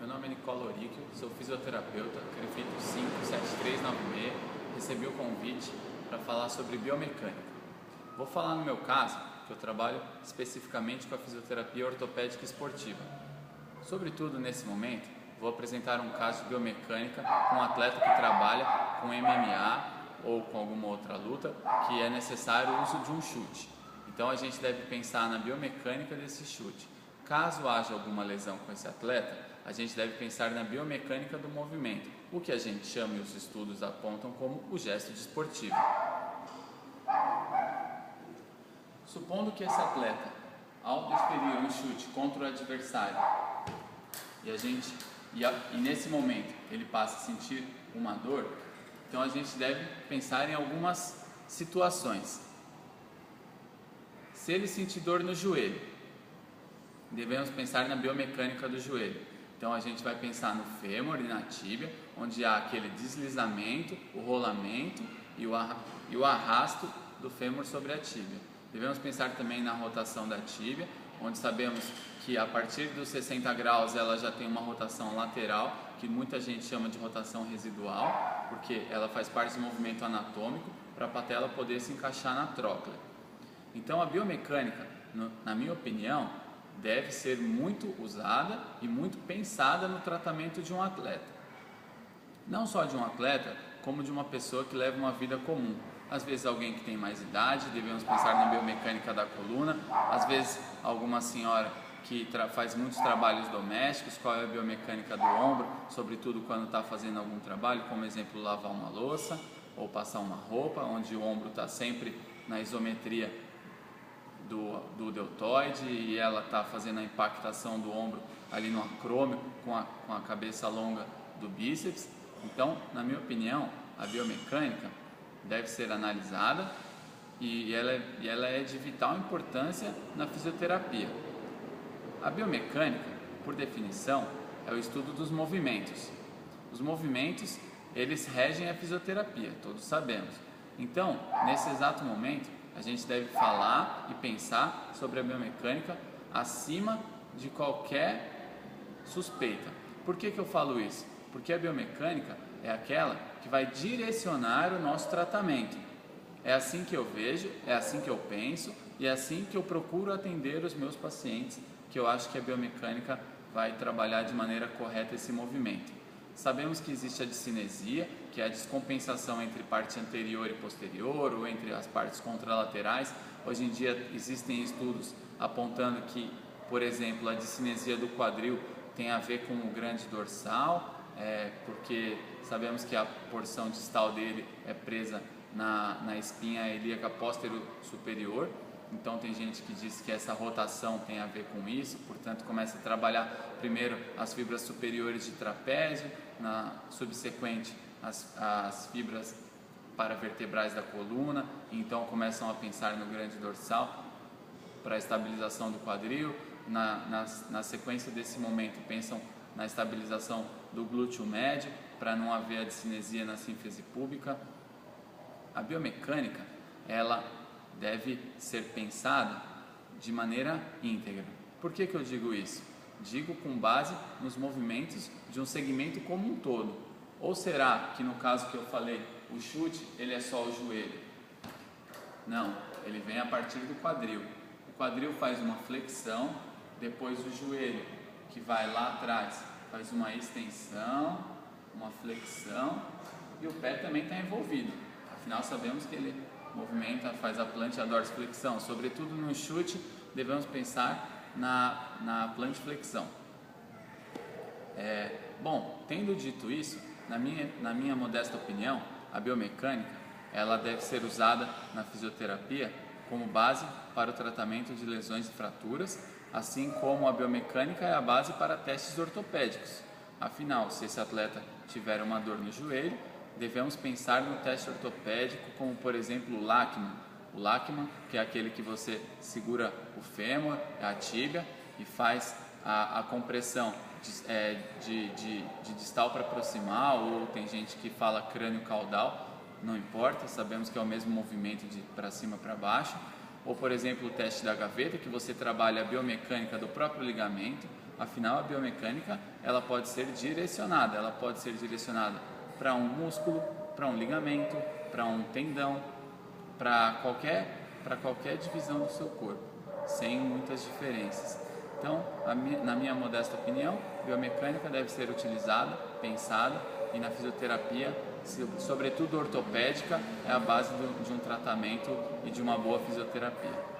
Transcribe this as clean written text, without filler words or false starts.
Meu nome é Nicola Oríquio, sou fisioterapeuta, CREFITO 57396, recebi o convite para falar sobre biomecânica. Vou falar no meu caso, que eu trabalho especificamente com a fisioterapia ortopédica esportiva. Sobretudo nesse momento, vou apresentar um caso de biomecânica com um atleta que trabalha com MMA ou com alguma outra luta que é necessário o uso de um chute. Então a gente deve pensar na biomecânica desse chute. Caso haja alguma lesão com esse atleta, a gente deve pensar na biomecânica do movimento, o que a gente chama e os estudos apontam como o gesto desportivo. Supondo que esse atleta, ao desferir um chute contra o adversário, e nesse momento ele passa a sentir uma dor, então a gente deve pensar em algumas situações. Se ele sentir dor no joelho, devemos pensar na biomecânica do joelho. Então a gente vai pensar no fêmur e na tíbia, onde há aquele deslizamento, o rolamento e o arrasto do fêmur sobre a tíbia. Devemos pensar também na rotação da tíbia, onde sabemos que a partir dos 60 graus ela já tem uma rotação lateral, que muita gente chama de rotação residual, porque ela faz parte do movimento anatômico para a patela poder se encaixar na tróclea. Então a biomecânica, na minha opinião, deve ser muito usada e muito pensada no tratamento de um atleta. Não só de um atleta, como de uma pessoa que leva uma vida comum. Às vezes alguém que tem mais idade, devemos pensar na biomecânica da coluna. Às vezes alguma senhora que faz muitos trabalhos domésticos, qual é a biomecânica do ombro, sobretudo quando está fazendo algum trabalho, como exemplo lavar uma louça ou passar uma roupa, onde o ombro está sempre na isometria do deltoide e ela está fazendo a impactação do ombro ali no acrômio com a cabeça longa do bíceps. Então, na minha opinião, a biomecânica deve ser analisada e ela é de vital importância na fisioterapia. A biomecânica, por definição, é o estudo dos movimentos. Os movimentos, eles regem a fisioterapia, todos sabemos. Então, nesse exato momento, a gente deve falar e pensar sobre a biomecânica acima de qualquer suspeita. Por que eu falo isso? Porque a biomecânica é aquela que vai direcionar o nosso tratamento. É assim que eu vejo, é assim que eu penso e é assim que eu procuro atender os meus pacientes, que eu acho que a biomecânica vai trabalhar de maneira correta esse movimento. Sabemos que existe a discinesia, que é a descompensação entre parte anterior e posterior, ou entre as partes contralaterais. Hoje em dia existem estudos apontando que, por exemplo, a discinesia do quadril tem a ver com o grande dorsal, porque sabemos que a porção distal dele é presa na espinha ilíaca póstero-superior. Então tem gente que diz que essa rotação tem a ver com isso, portanto começa a trabalhar primeiro as fibras superiores de trapézio, na subsequente as fibras paravertebrais da coluna, então começam a pensar no grande dorsal para a estabilização do quadril, na sequência desse momento pensam na estabilização do glúteo médio para não haver a discinesia na sínfise púbica. A biomecânica, ela deve ser pensada de maneira íntegra. Por que eu digo isso? Digo com base nos movimentos de um segmento como um todo. Ou será que no caso que eu falei, o chute, ele é só o joelho? Não, ele vem a partir do quadril. O quadril faz uma flexão, depois o joelho, que vai lá atrás, faz uma extensão, uma flexão, e o pé também está envolvido. Afinal, sabemos que ele movimenta, faz a plantar dorsiflexão. Sobretudo no chute, devemos pensar na plantiflexão. Bom, tendo dito isso, na minha modesta opinião, a biomecânica ela deve ser usada na fisioterapia como base para o tratamento de lesões e fraturas, assim como a biomecânica é a base para testes ortopédicos. Afinal, se esse atleta tiver uma dor no joelho, devemos pensar no teste ortopédico, como por exemplo o Lachman. O Lachman, que é aquele que você segura o fêmur, a tíbia e faz a compressão de distal para proximal, ou tem gente que fala crânio caudal, não importa, sabemos que é o mesmo movimento de para cima para baixo. Ou por exemplo o teste da gaveta, que você trabalha a biomecânica do próprio ligamento, Afinal, a biomecânica ela pode ser direcionada para um músculo, para um ligamento, para um tendão, para qualquer divisão do seu corpo, sem muitas diferenças. Então, na minha modesta opinião, biomecânica deve ser utilizada, pensada, e na fisioterapia, sobretudo ortopédica, é a base de um tratamento e de uma boa fisioterapia.